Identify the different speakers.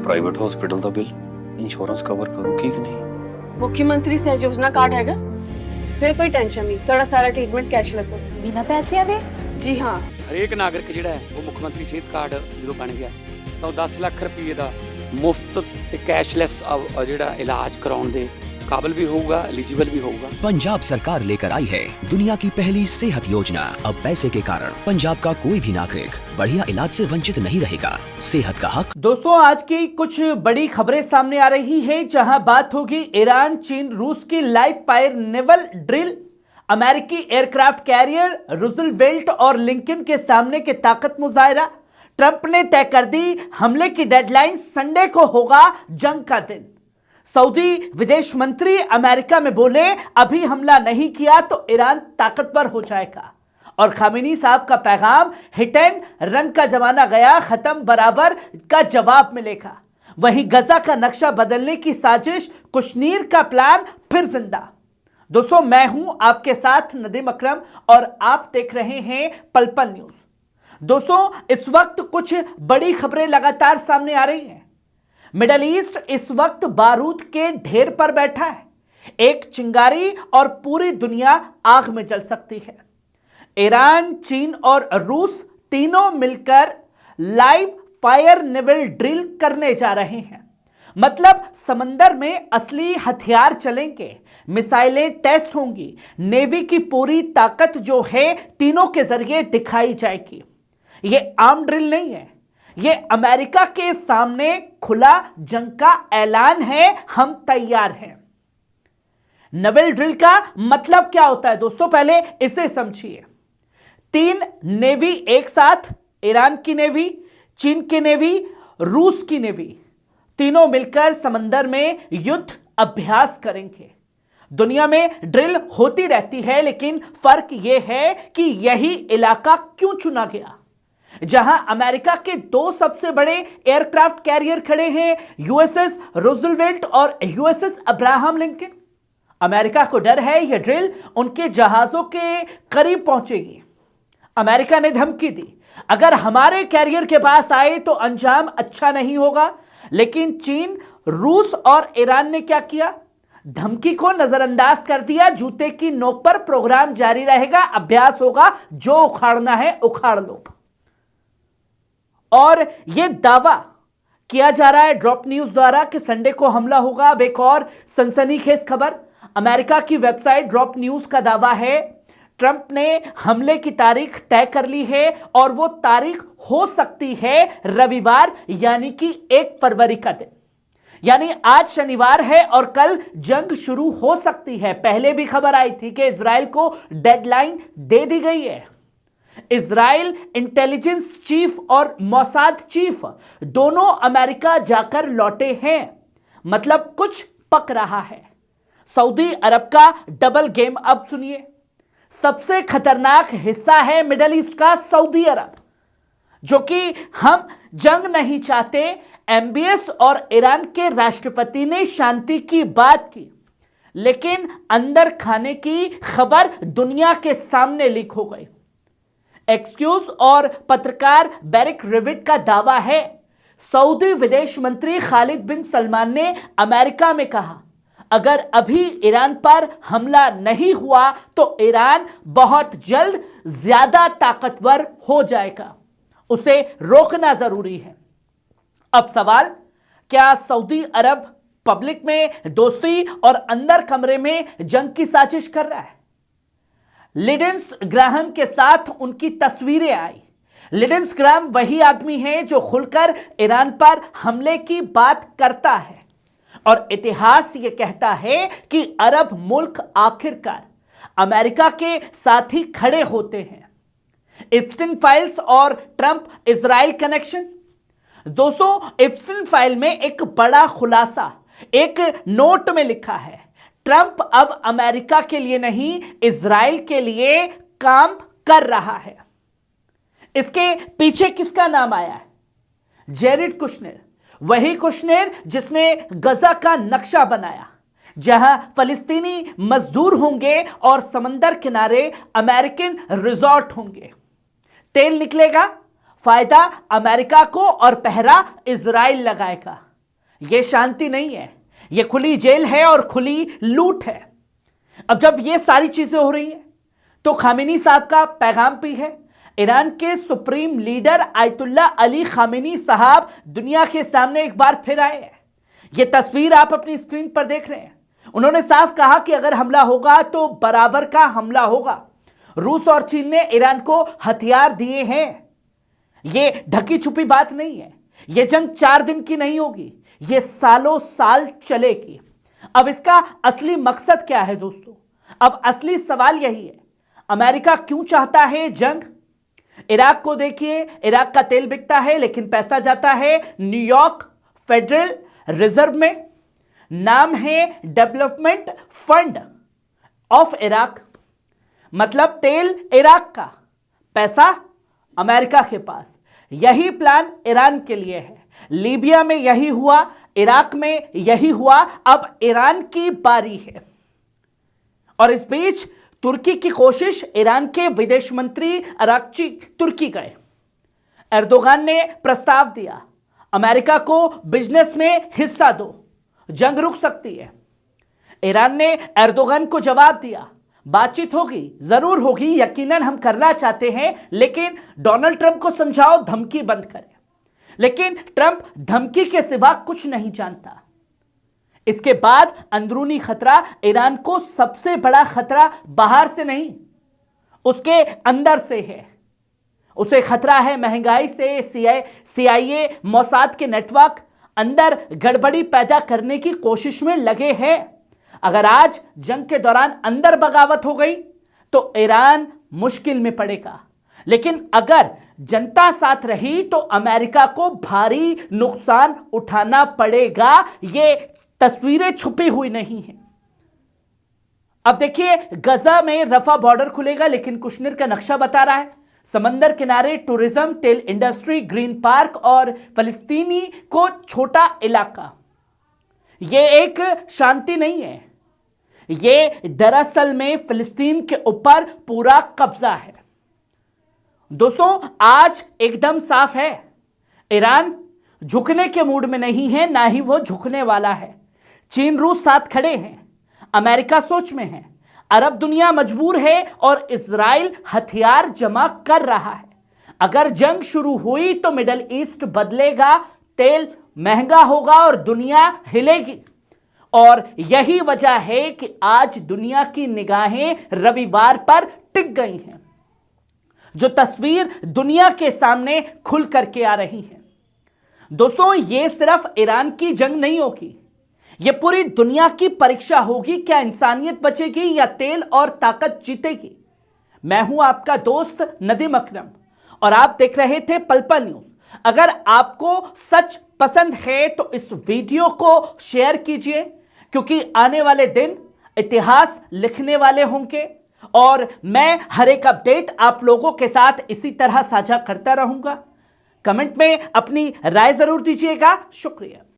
Speaker 1: Private hospital ਦਾ bill insurance cover ਕਰੂਗੀ ਕਿ ਨਹੀਂ?
Speaker 2: मुख्यमंत्री सहज योजना कार्ड हैगा, फिर कोई टेंशन नहीं, थोड़ा सारा ट्रीटमेंट कैशलेस है।
Speaker 3: बिना पैसिਆਂ ਦੇ?
Speaker 2: जी हाँ,
Speaker 4: ਹਰੇਕ ਨਾਗਰਿਕ ਜਿਹੜਾ ਹੈ ਉਹ ਮੁੱਖ ਮੰਤਰੀ ਸਿਹਤ ਕਾਰਡ ਜਦੋਂ ਬਣ ਗਿਆ ਤਾਂ ਉਹ 10 ਲੱਖ ਰੁਪਏ ਦਾ ਮੁਫਤ ਤੇ ਕੈਸ਼ਲੈਸ ਜਿਹੜਾ ਇਲਾਜ ਕਰਾਉਣ ਦੇ काबिल भी होगा, एलिजिबल भी होगा।
Speaker 5: पंजाब सरकार लेकर आई है दुनिया की पहली सेहत योजना। अब पैसे के कारण पंजाब का कोई भी नागरिक बढ़िया इलाज से वंचित नहीं रहेगा। सेहत का हक।
Speaker 6: दोस्तों, आज की कुछ बड़ी खबरें सामने आ रही है, जहां बात होगी ईरान, चीन, रूस की लाइव फायर नेवल ड्रिल, अमेरिकी एयरक्राफ्ट कैरियर रूजवेल्ट और लिंकन के सामने के ताकत मुजाहरा। ट्रंप ने तय कर दी हमले की डेडलाइन, संडे को होगा जंग का दिन। सऊदी विदेश मंत्री अमेरिका में बोले अभी हमला नहीं किया तो ईरान ताकतवर हो जाएगा। और खामेनी साहब का पैगाम, हिट एंड रन का जमाना गया, खत्म, बराबर का जवाब मिलेगा। वहीं गजा का नक्शा बदलने की साजिश, कुशनीर का प्लान फिर जिंदा। दोस्तों, मैं हूं आपके साथ नदीम अकरम और आप देख रहे हैं पल पल न्यूज। दोस्तों, इस वक्त कुछ बड़ी खबरें लगातार सामने आ रही हैं। मिडल ईस्ट इस वक्त बारूद के ढेर पर बैठा है, एक चिंगारी और पूरी दुनिया आग में जल सकती है। ईरान, चीन और रूस तीनों मिलकर लाइव फायर नेवल ड्रिल करने जा रहे हैं। मतलब समंदर में असली हथियार चलेंगे, मिसाइलें टेस्ट होंगी, नेवी की पूरी ताकत जो है तीनों के जरिए दिखाई जाएगी। ये आम ड्रिल नहीं है, ये अमेरिका के सामने खुला जंग का ऐलान है, हम तैयार हैं। नेवल ड्रिल का मतलब क्या होता है दोस्तों, पहले इसे समझिए। 3 नेवी एक साथ, ईरान की नेवी, चीन की नेवी, रूस की नेवी, तीनों मिलकर समंदर में युद्ध अभ्यास करेंगे। दुनिया में ड्रिल होती रहती है, लेकिन फर्क यह है कि यही इलाका क्यों चुना गया, जहां अमेरिका के 2 सबसे बड़े एयरक्राफ्ट कैरियर खड़े हैं, यूएसएस रूजवेल्ट और यूएसएस अब्राहम लिंकन। अमेरिका को डर है यह ड्रिल उनके जहाजों के करीब पहुंचेगी। अमेरिका ने धमकी दी अगर हमारे कैरियर के पास आए तो अंजाम अच्छा नहीं होगा। लेकिन चीन, रूस और ईरान ने क्या किया? धमकी को नजरअंदाज कर दिया। जूते की नोक पर प्रोग्राम जारी रहेगा, अभ्यास होगा, जो उखाड़ना है उखाड़ लो। और यह दावा किया जा रहा है ड्रॉप न्यूज द्वारा कि संडे को हमला होगा। अब एक और सनसनीखेज खबर, अमेरिका की वेबसाइट ड्रॉप न्यूज का दावा है ट्रंप ने हमले की तारीख तय कर ली है और वो तारीख हो सकती है रविवार, यानी कि 1 फरवरी का दिन। यानी आज शनिवार है और कल जंग शुरू हो सकती है। पहले भी खबर आई थी कि इजराइल को डेडलाइन दे दी गई है। इजराइल इंटेलिजेंस चीफ और मोसाद चीफ दोनों अमेरिका जाकर लौटे हैं, मतलब कुछ पक रहा है। सऊदी अरब का डबल गेम अब सुनिए। सबसे खतरनाक हिस्सा है मिडल ईस्ट का सऊदी अरब, जो कि हम जंग नहीं चाहते। एमबीएस और ईरान के राष्ट्रपति ने शांति की बात की, लेकिन अंदर खाने की खबर दुनिया के सामने लीक हो गई। एक्सक्यूज और पत्रकार बैरिक रिविट का दावा है सऊदी विदेश मंत्री खालिद बिन सलमान ने अमेरिका में कहा अगर अभी ईरान पर हमला नहीं हुआ तो ईरान बहुत जल्द ज्यादा ताकतवर हो जाएगा, उसे रोकना जरूरी है। अब सवाल, क्या सऊदी अरब पब्लिक में दोस्ती और अंदर कमरे में जंग की साजिश कर रहा है? लिंडसे ग्राहम के साथ उनकी तस्वीरें आई। लिंडसे ग्राहम वही आदमी है जो खुलकर ईरान पर हमले की बात करता है और इतिहास ये कहता है कि अरब मुल्क आखिरकार अमेरिका के साथ ही खड़े होते हैं। इप्स्टीन फाइल्स और ट्रंप इजराइल कनेक्शन। दोस्तों, इप्स्टीन फाइल में एक बड़ा खुलासा एक नोट में लिखा है, ट्रंप अब अमेरिका के लिए नहीं इजराइल के लिए काम कर रहा है। इसके पीछे किसका नाम आया है? जेरेड कुशनेर, वही कुशनेर जिसने गजा का नक्शा बनाया, जहां फलिस्तीनी मजदूर होंगे और समंदर किनारे अमेरिकन रिजॉर्ट होंगे। तेल निकलेगा, फायदा अमेरिका को और पहरा इजराइल लगाएगा। ये शांति नहीं है, ये खुली जेल है और खुली लूट है। अब जब ये सारी चीजें हो रही हैं तो खामेनी साहब का पैगाम भी है। ईरान के supreme leader ayatollah Ali Khamenei साहब दुनिया के सामने एक बार फिर आए हैं। ये तस्वीर आप अपनी स्क्रीन पर देख रहे हैं। उन्होंने साफ कहा कि अगर हमला होगा तो बराबर का हमला होगा। रूस और चीन ने ईरान को हथियार दिए हैं। ये ढकी छुपी बात नहीं है। ये जंग 4 दिन की नहीं होगी, ये सालों साल चलेगी। अब इसका असली मकसद क्या है दोस्तों? अब असली सवाल यही है, अमेरिका क्यों चाहता है जंग? इराक को देखिए, इराक का तेल बिकता है लेकिन पैसा जाता है न्यूयॉर्क फेडरल रिजर्व में। नाम है डेवलपमेंट फंड ऑफ इराक, मतलब तेल इराक का, पैसा अमेरिका के पास। यही प्लान ईरान के लिए है। लीबिया में यही हुआ, इराक में यही हुआ, अब ईरान की बारी है। और इस बीच तुर्की की कोशिश, ईरान के विदेश मंत्री अराक्ची तुर्की गए। एर्दोगान ने प्रस्ताव दिया, अमेरिका को बिजनेस में हिस्सा दो, जंग रुक सकती है। ईरान ने एर्दोगान को जवाब दिया, बातचीत होगी, जरूर होगी, यकीनन हम करना चाहते हैं, लेकिन डोनाल्ड ट्रंप को समझाओ धमकी बंद करें। लेकिन ट्रंप धमकी के सिवा कुछ नहीं जानता। इसके बाद अंदरूनी खतरा, ईरान को सबसे बड़ा खतरा बाहर से नहीं, उसके अंदर से है। उसे खतरा है महंगाई से। CIA मोसाद के नेटवर्क अंदर गड़बड़ी पैदा करने की कोशिश में लगे हैं। अगर आज जंग के दौरान अंदर बगावत हो गई तो ईरान मुश्किल में पड़ेगा, लेकिन अगर जनता साथ रही तो अमेरिका को भारी नुकसान उठाना पड़ेगा। ये तस्वीरें छुपी हुई नहीं हैं। अब देखिए, गजा में रफा बॉर्डर खुलेगा, लेकिन कुशनेर का नक्शा बता रहा है समंदर किनारे टूरिज्म, तेल इंडस्ट्री, ग्रीन पार्क और फलस्तीनी को छोटा इलाका। यह एक शांति नहीं है, यह दरअसल में फिलिस्तीन के ऊपर पूरा कब्जा है। दोस्तों, आज एकदम साफ है, ईरान झुकने के मूड में नहीं है, ना ही वो झुकने वाला है। चीन रूस साथ खड़े हैं, अमेरिका सोच में है, अरब दुनिया मजबूर है और इजराइल हथियार जमा कर रहा है। अगर जंग शुरू हुई तो मिडल ईस्ट बदलेगा, तेल महंगा होगा और दुनिया हिलेगी। और यही वजह है कि आज दुनिया की निगाहें रविवार पर टिक गई हैं। जो तस्वीर दुनिया के सामने खुल करके आ रही है दोस्तों, ये सिर्फ ईरान की जंग नहीं होगी, ये पूरी दुनिया की परीक्षा होगी। क्या इंसानियत बचेगी या तेल और ताकत जीतेगी? मैं हूं आपका दोस्त नदीम अकरम और आप देख रहे थे पल पल न्यूज। अगर आपको सच पसंद है तो इस वीडियो को शेयर कीजिए, क्योंकि आने वाले दिन इतिहास लिखने वाले होंगे और मैं हर एक अपडेट आप लोगों के साथ इसी तरह साझा करता रहूंगा। कमेंट में अपनी राय जरूर दीजिएगा। शुक्रिया।